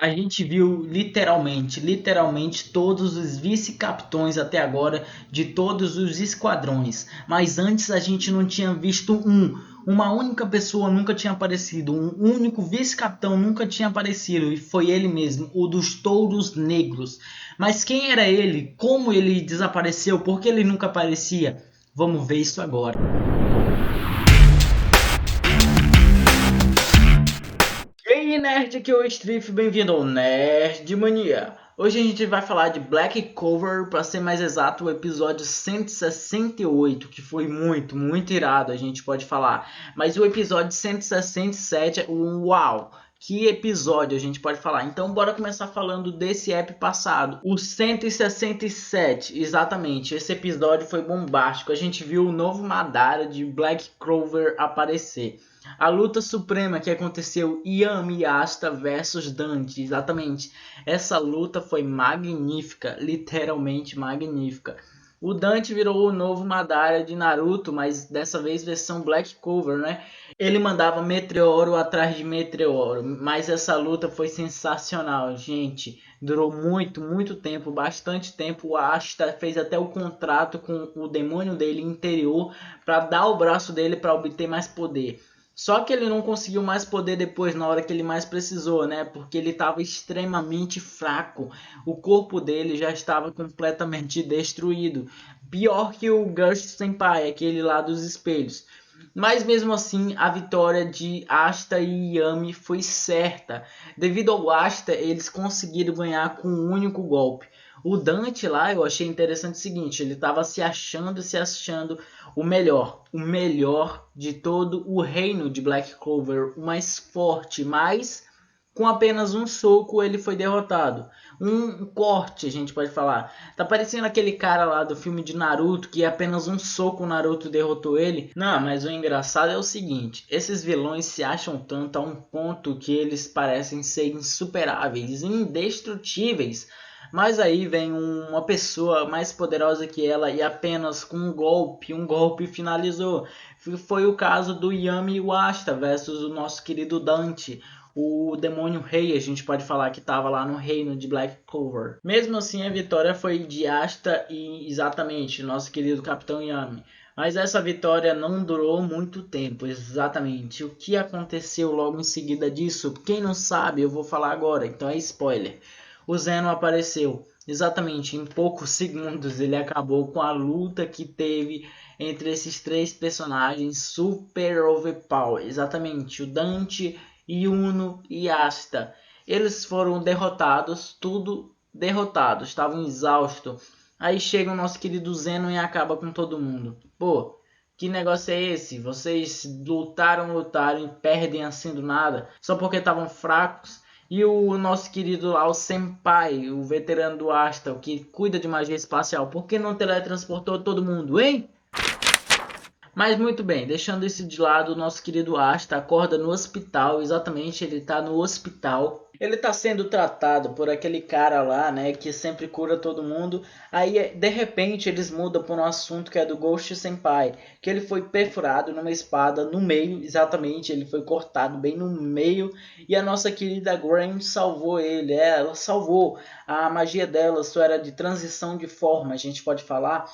A gente viu literalmente todos os vice-capitões até agora de todos os esquadrões. Mas antes a gente não tinha visto uma única pessoa nunca tinha aparecido, um único vice-capitão nunca tinha aparecido, e foi ele mesmo, o dos Touros Negros. Mas quem era ele? Como ele desapareceu? Por que ele nunca aparecia? Vamos ver isso agora. E aí, nerd, aqui é o Strif, bem-vindo ao Nerd Mania. Hoje a gente vai falar de Black Clover, para ser mais exato, o episódio 168, que foi muito irado, a gente pode falar. Mas o episódio 167, uau! Que episódio a gente pode falar. Então bora começar falando desse app passado, o 167, exatamente. Esse episódio foi bombástico. A gente viu o novo Madara de Black Clover aparecer. A luta suprema que aconteceu, Yami Asta versus Dante, exatamente. Essa luta foi magnífica, literalmente magnífica. O Dante virou o novo Madara de Naruto, mas dessa vez versão Black Clover, né? Ele mandava meteoro atrás de meteoro, mas essa luta foi sensacional, gente. Durou muito tempo, bastante tempo. O Asta fez até o contrato com o demônio dele interior para dar o braço dele para obter mais poder. Só que ele não conseguiu mais poder depois, na hora que ele mais precisou, né? Porque ele estava extremamente fraco. O corpo dele já estava completamente destruído. Pior que o Gush Senpai, aquele lá dos espelhos. Mas mesmo assim, a vitória de Asta e Yami foi certa. Devido ao Asta, eles conseguiram ganhar com um único golpe. O Dante lá, eu achei interessante o seguinte, ele estava se achando o melhor de todo o reino de Black Clover, o mais forte, mas com apenas um soco ele foi derrotado. Um corte, a gente pode falar. Tá parecendo aquele cara lá do filme de Naruto, que apenas um soco o Naruto derrotou ele. Não, mas o engraçado é o seguinte, esses vilões se acham tanto a um ponto que eles parecem ser insuperáveis, indestrutíveis. Mas aí vem uma pessoa mais poderosa que ela e apenas com um golpe finalizou. Foi o caso do Yami Wasta versus o nosso querido Dante, o demônio rei, a gente pode falar que estava lá no reino de Black Clover. Mesmo assim, a vitória foi de Asta e exatamente nosso querido Capitão Yami. Mas essa vitória não durou muito tempo, exatamente. O que aconteceu logo em seguida disso? Quem não sabe, eu vou falar agora, então é spoiler. O Zeno apareceu. Exatamente, em poucos segundos ele acabou com a luta que teve entre esses três personagens super overpower. Exatamente, o Dante, Yuno e Asta. Eles foram derrotados, tudo derrotados, estavam exaustos. Aí chega o nosso querido Zeno e acaba com todo mundo. Pô, que negócio é esse? Vocês lutaram e perdem assim do nada, só porque estavam fracos. E o nosso querido lá, o Senpai, o veterano do Asta, o que cuida de magia espacial, por que não teletransportou todo mundo, hein? Mas muito bem, deixando isso de lado, o nosso querido Asta acorda no hospital, exatamente, ele tá no hospital. Ele tá sendo tratado por aquele cara lá, né, que sempre cura todo mundo. Aí, de repente, eles mudam para um assunto que é do Ghost Senpai, que ele foi perfurado numa espada no meio, exatamente, ele foi cortado bem no meio, e a nossa querida Gwen salvou ele, ela salvou. A magia dela só era de transição de forma, a gente pode falar.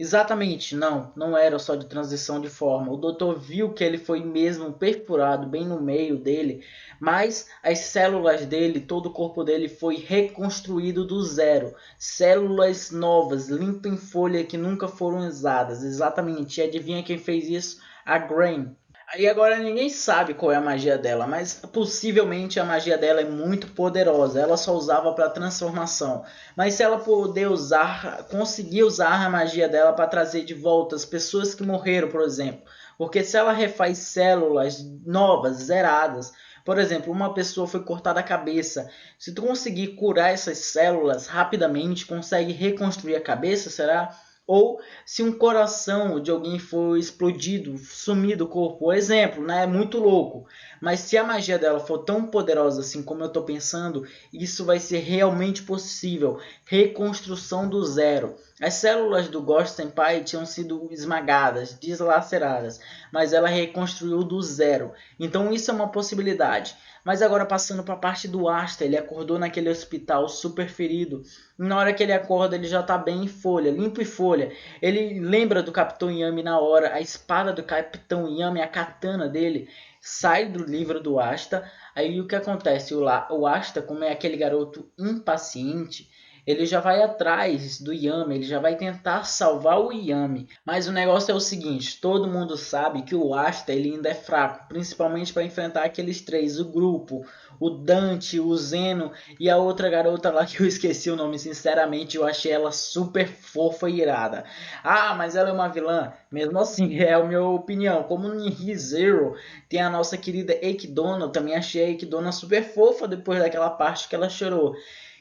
Exatamente, não era só de transição de forma. O doutor viu que ele foi mesmo perfurado bem no meio dele, mas as células dele, todo o corpo dele foi reconstruído do zero. Células novas, limpo em folha que nunca foram usadas. Exatamente, e adivinha quem fez isso? A Grain. Aí agora ninguém sabe qual é a magia dela, mas possivelmente a magia dela é muito poderosa. Ela só usava para transformação. Mas se ela poder usar, conseguir usar a magia dela para trazer de volta as pessoas que morreram, por exemplo. Porque se ela refaz células novas, zeradas, por exemplo, uma pessoa foi cortada a cabeça. Se tu conseguir curar essas células rapidamente, consegue reconstruir a cabeça, será? Ou se um coração de alguém for explodido, sumir do corpo, exemplo, né? É muito louco. Mas se a magia dela for tão poderosa assim como eu estou pensando, isso vai ser realmente possível. Reconstrução do zero. As células do Ghost Senpai tinham sido esmagadas, deslaceradas, mas ela reconstruiu do zero. Então isso é uma possibilidade. Mas agora passando para a parte do Asta, ele acordou naquele hospital super ferido. E na hora que ele acorda, ele já tá bem em folha, limpo e folha. Ele lembra do Capitão Yami na hora, a espada do Capitão Yami, a katana dele, sai do livro do Asta. Aí o que acontece? O Asta, como é aquele garoto impaciente, ele já vai atrás do Yami, ele já vai tentar salvar o Yami. Mas o negócio é o seguinte, todo mundo sabe que o Asta ele ainda é fraco, principalmente para enfrentar aqueles três, o grupo, o Dante, o Zeno e a outra garota lá que eu esqueci o nome, sinceramente eu achei ela super fofa e irada. Ah, mas ela é uma vilã? Mesmo assim, é a minha opinião. Como no ReZero tem a nossa querida Eikidona, eu também achei a Eikidona super fofa depois daquela parte que ela chorou.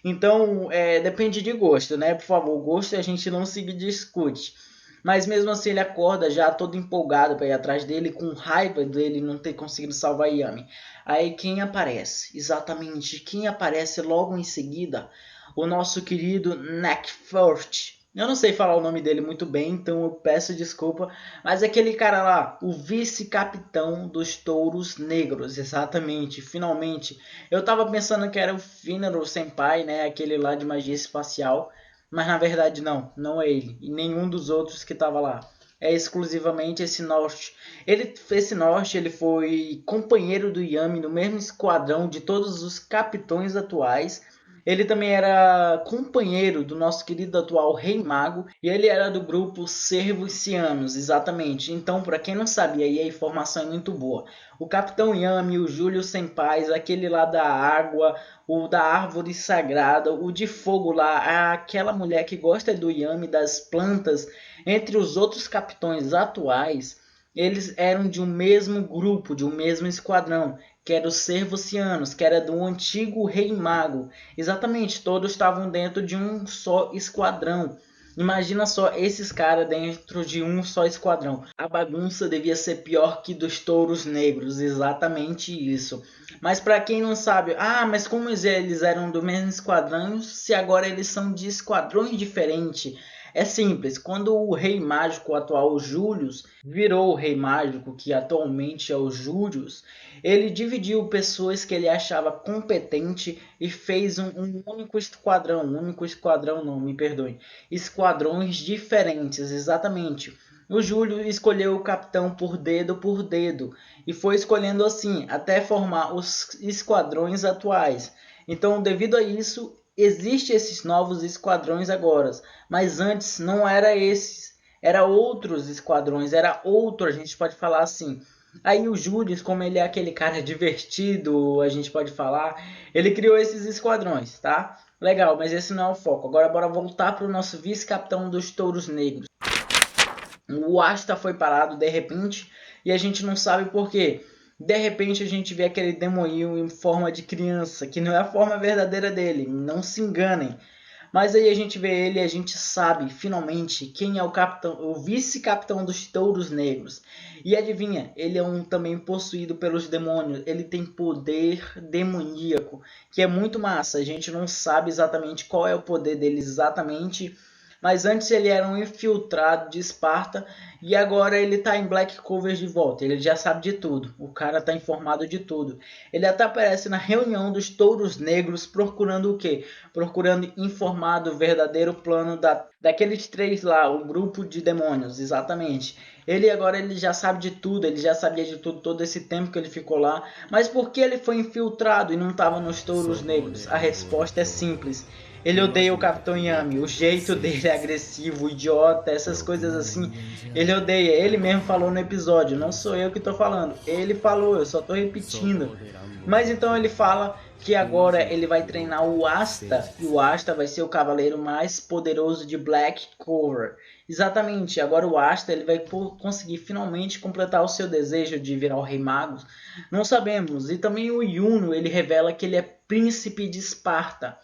Então, depende de gosto, né? Por favor, gosto a gente não se discute. Mas mesmo assim ele acorda já todo empolgado para ir atrás dele, com raiva dele não ter conseguido salvar Yami. Aí quem aparece? Exatamente, quem aparece logo em seguida? O nosso querido Neckfurt. Eu não sei falar o nome dele muito bem, então eu peço desculpa. Mas aquele cara lá, o vice-capitão dos Touros Negros, exatamente, finalmente. Eu tava pensando que era o Finaro Senpai, né, aquele lá de magia espacial. Mas na verdade não, não é ele. E nenhum dos outros que tava lá. É exclusivamente esse Norte. Esse Norte ele foi companheiro do Yami no mesmo esquadrão de todos os capitões atuais. Ele também era companheiro do nosso querido atual Rei Mago e ele era do grupo Servos Cianos, exatamente. Então, para quem não sabia, aí a informação é muito boa. O Capitão Yami, o Júlio Senpais, aquele lá da água, o da árvore sagrada, o de fogo lá, aquela mulher que gosta do Yami, das plantas, entre os outros capitões atuais, eles eram de um mesmo grupo, de um mesmo esquadrão, que era os Servocianos, que era do antigo Rei Mago. Exatamente, todos estavam dentro de um só esquadrão. Imagina só esses caras dentro de um só esquadrão. A bagunça devia ser pior que dos Touros Negros, exatamente isso. Mas para quem não sabe, mas como eles eram do mesmo esquadrão, se agora eles são de esquadrões diferentes? É simples, quando o Rei Mágico atual, Julius, virou o Rei Mágico, que atualmente é o Július, ele dividiu pessoas que ele achava competente e fez um único esquadrão não, me perdoe, esquadrões diferentes, exatamente. O Júlio escolheu o capitão por dedo e foi escolhendo assim até formar os esquadrões atuais. Então, devido a isso, existem esses novos esquadrões agora, mas antes não era esses, era outros esquadrões, era outro, a gente pode falar assim. Aí o Júlio, como ele é aquele cara divertido, a gente pode falar, ele criou esses esquadrões, tá? Legal, mas esse não é o foco. Agora bora voltar para o nosso vice-capitão dos Touros Negros. O Asta foi parado de repente e a gente não sabe por quê. De repente a gente vê aquele demoinho em forma de criança, que não é a forma verdadeira dele, não se enganem. Mas aí a gente vê ele e a gente sabe finalmente quem é o capitão, o vice-capitão dos Touros Negros. E adivinha, ele é também possuído pelos demônios, ele tem poder demoníaco, que é muito massa. A gente não sabe exatamente qual é o poder dele exatamente, mas antes ele era um infiltrado de Esparta e agora ele tá em Black Cover de volta. Ele já sabe de tudo. O cara tá informado de tudo. Ele até aparece na reunião dos Touros Negros procurando o quê? Procurando informar do verdadeiro plano daqueles três lá, o grupo de demônios, exatamente. Ele já sabe de tudo, ele já sabia de tudo todo esse tempo que ele ficou lá. Mas por que ele foi infiltrado e não estava nos Touros Negros? A resposta é simples. Ele odeia o Capitão Yami, o jeito dele é agressivo, idiota, essas coisas assim. Ele odeia, ele mesmo falou no episódio, não sou eu que tô falando. Ele falou, eu só tô repetindo. Mas então ele fala que agora ele vai treinar o Asta, e o Asta vai ser o cavaleiro mais poderoso de Black Cover. Exatamente, agora o Asta ele vai conseguir finalmente completar o seu desejo de virar o Rei Mago. Não sabemos, e também o Yuno ele revela que ele é príncipe de Esparta.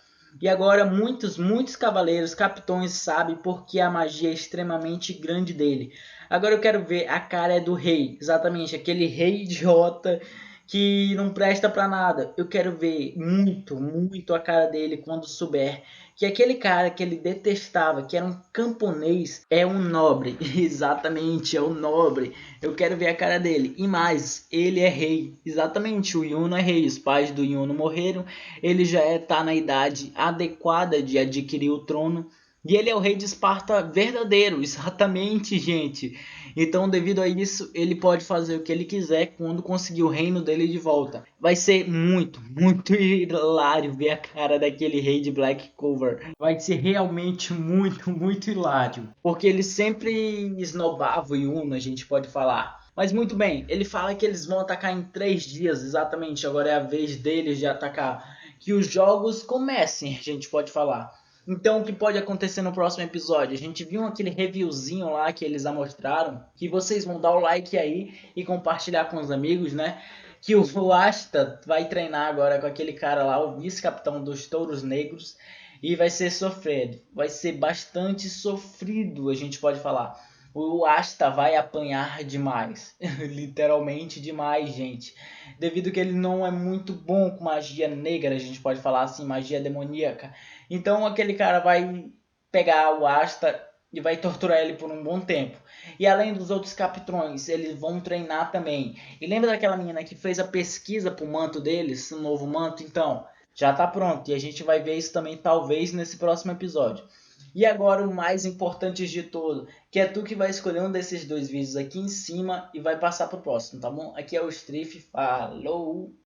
E agora muitos cavaleiros, capitões sabem porque a magia é extremamente grande dele. Agora eu quero ver a cara do rei, exatamente, aquele rei idiota que não presta pra nada. Eu quero ver muito, muito a cara dele quando souber que aquele cara que ele detestava, que era um camponês, é um nobre. Exatamente, é um nobre. Eu quero ver a cara dele. E mais, ele é rei. Exatamente, o Yuno é rei. Os pais do Yuno morreram. Ele já tá na idade adequada de adquirir o trono. E ele é o rei de Esparta verdadeiro, exatamente, gente. Então, devido a isso, ele pode fazer o que ele quiser quando conseguir o reino dele de volta. Vai ser muito, muito hilário ver a cara daquele rei de Black Clover. Vai ser realmente muito, muito hilário. Porque ele sempre esnobava o Yuno, a gente pode falar. Mas muito bem, ele fala que eles vão atacar em 3 dias, exatamente. Agora é a vez deles de atacar. Que os jogos comecem, a gente pode falar. Então, o que pode acontecer no próximo episódio? A gente viu aquele reviewzinho lá que eles mostraram, que vocês vão dar o like aí e compartilhar com os amigos, né? Que o Asta vai treinar agora com aquele cara lá, o vice-capitão dos Touros Negros, e vai ser sofrido. Vai ser bastante sofrido, a gente pode falar. O Asta vai apanhar demais, literalmente demais, gente. Devido que ele não é muito bom com magia negra, a gente pode falar assim, magia demoníaca. Então aquele cara vai pegar o Asta e vai torturar ele por um bom tempo. E além dos outros capitões, eles vão treinar também. E lembra daquela menina que fez a pesquisa pro manto deles, o novo manto? Então, já tá pronto. E a gente vai ver isso também, talvez, nesse próximo episódio. E agora o mais importante de tudo, que é tu que vai escolher um desses dois vídeos aqui em cima e vai passar pro próximo, tá bom? Aqui é o Strife, falou!